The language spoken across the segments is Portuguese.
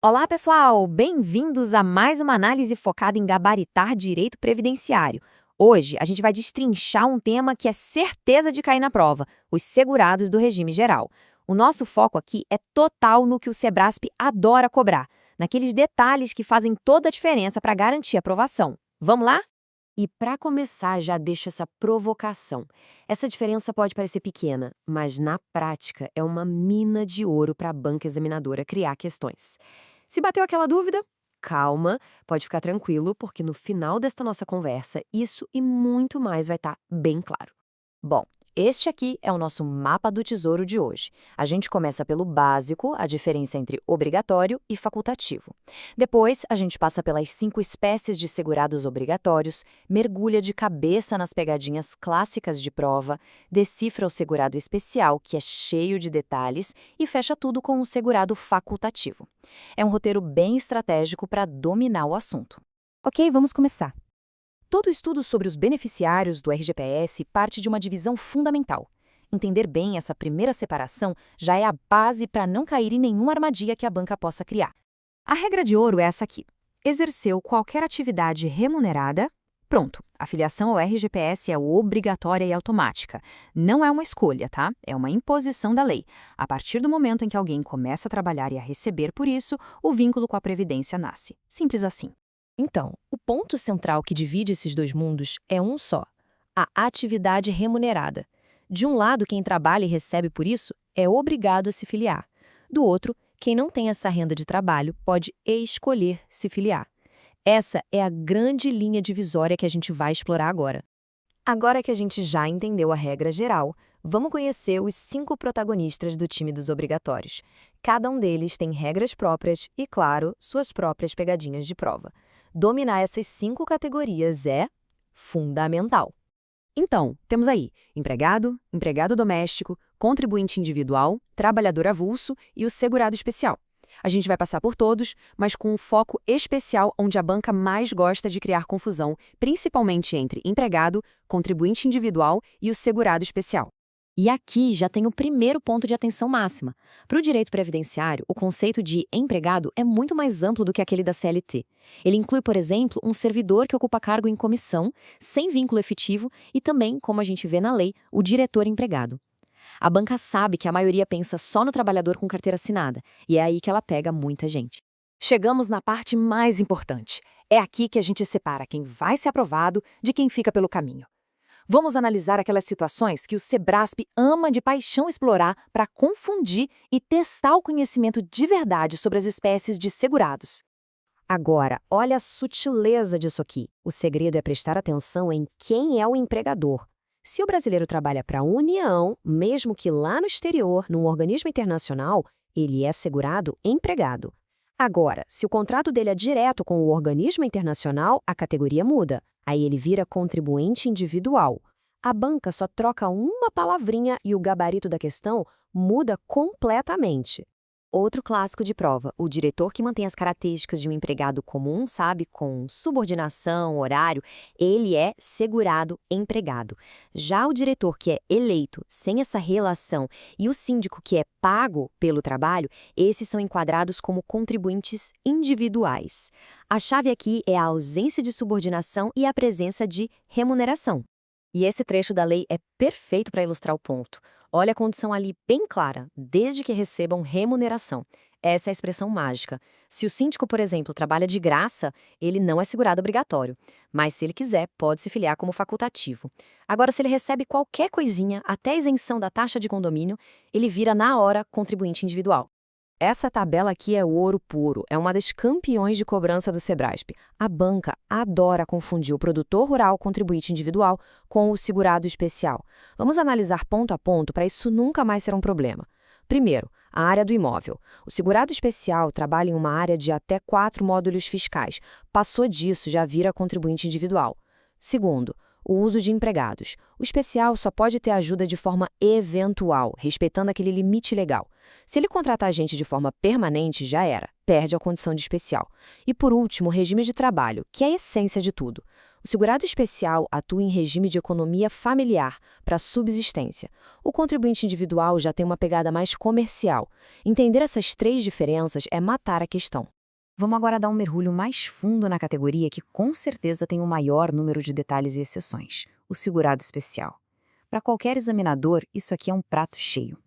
Olá, pessoal! Bem-vindos a mais uma análise focada em gabaritar direito previdenciário. Hoje, a gente vai destrinchar um tema que é certeza de cair na prova, os segurados do regime geral. O nosso foco aqui é total no que o Sebrasp adora cobrar, naqueles detalhes que fazem toda a diferença para garantir a aprovação. Vamos lá? E para começar, já deixo essa provocação. Essa diferença pode parecer pequena, mas na prática é uma mina de ouro para a banca examinadora criar questões. Se bateu aquela dúvida, calma, pode ficar tranquilo, porque no final desta nossa conversa, isso e muito mais vai estar bem claro. Bom, este aqui é o nosso mapa do tesouro de hoje. A gente começa pelo básico, a diferença entre obrigatório e facultativo. Depois, a gente passa pelas 5 espécies de segurados obrigatórios, mergulha de cabeça nas pegadinhas clássicas de prova, decifra o segurado especial, que é cheio de detalhes, e fecha tudo com o segurado facultativo. É um roteiro bem estratégico para dominar o assunto. Ok, vamos começar. Todo estudo sobre os beneficiários do RGPS parte de uma divisão fundamental. Entender bem essa primeira separação já é a base para não cair em nenhuma armadilha que a banca possa criar. A regra de ouro é essa aqui. Exerceu qualquer atividade remunerada, pronto, a filiação ao RGPS é obrigatória e automática. Não é uma escolha, tá? É uma imposição da lei. A partir do momento em que alguém começa a trabalhar e a receber por isso, o vínculo com a Previdência nasce. Simples assim. Então, o ponto central que divide esses dois mundos é um só: a atividade remunerada. De um lado, quem trabalha e recebe por isso é obrigado a se filiar. Do outro, quem não tem essa renda de trabalho pode escolher se filiar. Essa é a grande linha divisória que a gente vai explorar agora. Agora que a gente já entendeu a regra geral, vamos conhecer os 5 protagonistas do time dos obrigatórios. Cada um deles tem regras próprias e, claro, suas próprias pegadinhas de prova. Dominar essas 5 categorias é fundamental. Então, temos aí empregado, empregado doméstico, contribuinte individual, trabalhador avulso e o segurado especial. A gente vai passar por todos, mas com um foco especial onde a banca mais gosta de criar confusão, principalmente entre empregado, contribuinte individual e o segurado especial. E aqui já tem o primeiro ponto de atenção máxima. Para o direito previdenciário, o conceito de empregado é muito mais amplo do que aquele da CLT. Ele inclui, por exemplo, um servidor que ocupa cargo em comissão, sem vínculo efetivo, e também, como a gente vê na lei, o diretor empregado. A banca sabe que a maioria pensa só no trabalhador com carteira assinada, e é aí que ela pega muita gente. Chegamos na parte mais importante. É aqui que a gente separa quem vai ser aprovado de quem fica pelo caminho. Vamos analisar aquelas situações que o Sebrasp ama de paixão explorar para confundir e testar o conhecimento de verdade sobre as espécies de segurados. Agora, olha a sutileza disso aqui. O segredo é prestar atenção em quem é o empregador. Se o brasileiro trabalha para a União, mesmo que lá no exterior, num organismo internacional, ele é segurado empregado. Agora, se o contrato dele é direto com o organismo internacional, a categoria muda. Aí ele vira contribuinte individual. A banca só troca uma palavrinha e o gabarito da questão muda completamente. Outro clássico de prova, o diretor que mantém as características de um empregado comum, sabe, com subordinação, horário, ele é segurado empregado. Já o diretor que é eleito sem essa relação e o síndico que é pago pelo trabalho, esses são enquadrados como contribuintes individuais. A chave aqui é a ausência de subordinação e a presença de remuneração. E esse trecho da lei é perfeito para ilustrar o ponto. Olha a condição ali bem clara, desde que recebam remuneração. Essa é a expressão mágica. Se o síndico, por exemplo, trabalha de graça, ele não é segurado obrigatório. Mas se ele quiser, pode se filiar como facultativo. Agora, se ele recebe qualquer coisinha, até isenção da taxa de condomínio, ele vira na hora contribuinte individual. Essa tabela aqui é ouro puro, é uma das campeões de cobrança do Sebrasp. A banca adora confundir o produtor rural contribuinte individual com o segurado especial. Vamos analisar ponto a ponto para isso nunca mais ser um problema. Primeiro, a área do imóvel. O segurado especial trabalha em uma área de até 4 módulos fiscais. Passou disso, já vira contribuinte individual. Segundo, o uso de empregados. O especial só pode ter ajuda de forma eventual, respeitando aquele limite legal. Se ele contratar gente de forma permanente, já era, perde a condição de especial. E por último, o regime de trabalho, que é a essência de tudo. O segurado especial atua em regime de economia familiar, para subsistência. O contribuinte individual já tem uma pegada mais comercial. Entender essas três diferenças é matar a questão. Vamos agora dar um mergulho mais fundo na categoria que com certeza tem o maior número de detalhes e exceções, o segurado especial. Para qualquer examinador, isso aqui é um prato cheio.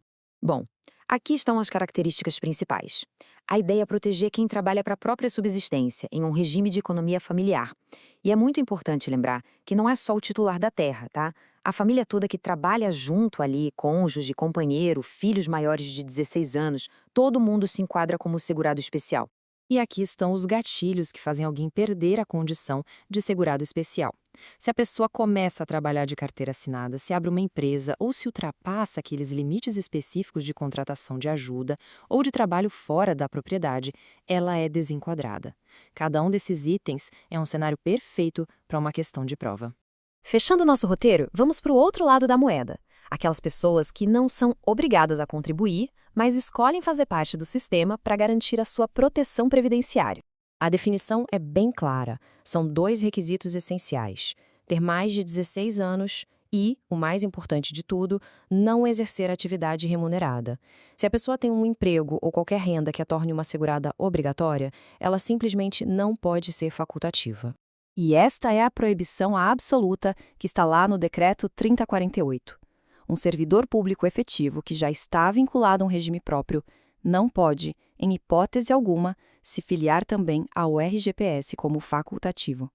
Bom, aqui estão as características principais. A ideia é proteger quem trabalha para a própria subsistência, em um regime de economia familiar. E é muito importante lembrar que não é só o titular da terra, tá? A família toda que trabalha junto ali, cônjuge, companheiro, filhos maiores de 16 anos, todo mundo se enquadra como segurado especial. E aqui estão os gatilhos que fazem alguém perder a condição de segurado especial. Se a pessoa começa a trabalhar de carteira assinada, se abre uma empresa ou se ultrapassa aqueles limites específicos de contratação de ajuda ou de trabalho fora da propriedade, ela é desenquadrada. Cada um desses itens é um cenário perfeito para uma questão de prova. Fechando nosso roteiro, vamos para o outro lado da moeda. Aquelas pessoas que não são obrigadas a contribuir, mas escolhem fazer parte do sistema para garantir a sua proteção previdenciária. A definição é bem clara. São 2 requisitos essenciais: ter mais de 16 anos e, o mais importante de tudo, não exercer atividade remunerada. Se a pessoa tem um emprego ou qualquer renda que a torne uma segurada obrigatória, ela simplesmente não pode ser facultativa. E esta é a proibição absoluta que está lá no Decreto 3048. Um servidor público efetivo que já está vinculado a um regime próprio não pode, em hipótese alguma, se filiar também ao RGPS como facultativo.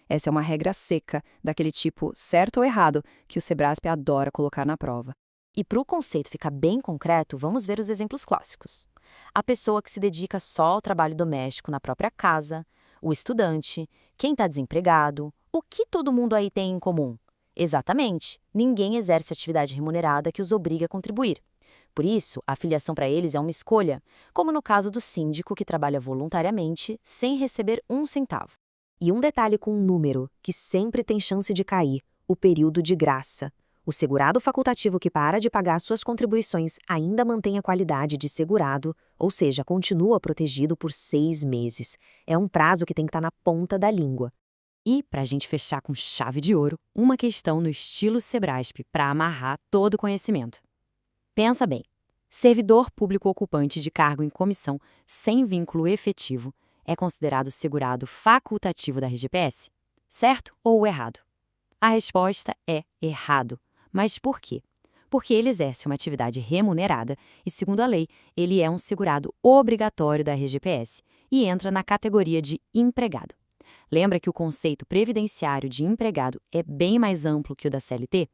Essa é uma regra seca, daquele tipo certo ou errado, que o Sebrasp adora colocar na prova. E para o conceito ficar bem concreto, vamos ver os exemplos clássicos. A pessoa que se dedica só ao trabalho doméstico na própria casa, o estudante, quem está desempregado, o que todo mundo aí tem em comum? Exatamente, ninguém exerce atividade remunerada que os obriga a contribuir. Por isso, a filiação para eles é uma escolha, como no caso do síndico que trabalha voluntariamente sem receber um centavo. E um detalhe com um número, que sempre tem chance de cair: o período de graça. O segurado facultativo que para de pagar suas contribuições ainda mantém a qualidade de segurado, ou seja, continua protegido por 6 meses. É um prazo que tem que estar na ponta da língua. E, para a gente fechar com chave de ouro, uma questão no estilo Sebrasp para amarrar todo o conhecimento. Pensa bem, servidor público ocupante de cargo em comissão sem vínculo efetivo é considerado segurado facultativo da RGPS? Certo ou errado? A resposta é errado. Mas por quê? Porque ele exerce uma atividade remunerada e, segundo a lei, ele é um segurado obrigatório da RGPS e entra na categoria de empregado. Lembra que o conceito previdenciário de empregado é bem mais amplo que o da CLT?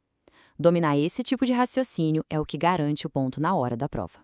Dominar esse tipo de raciocínio é o que garante o ponto na hora da prova.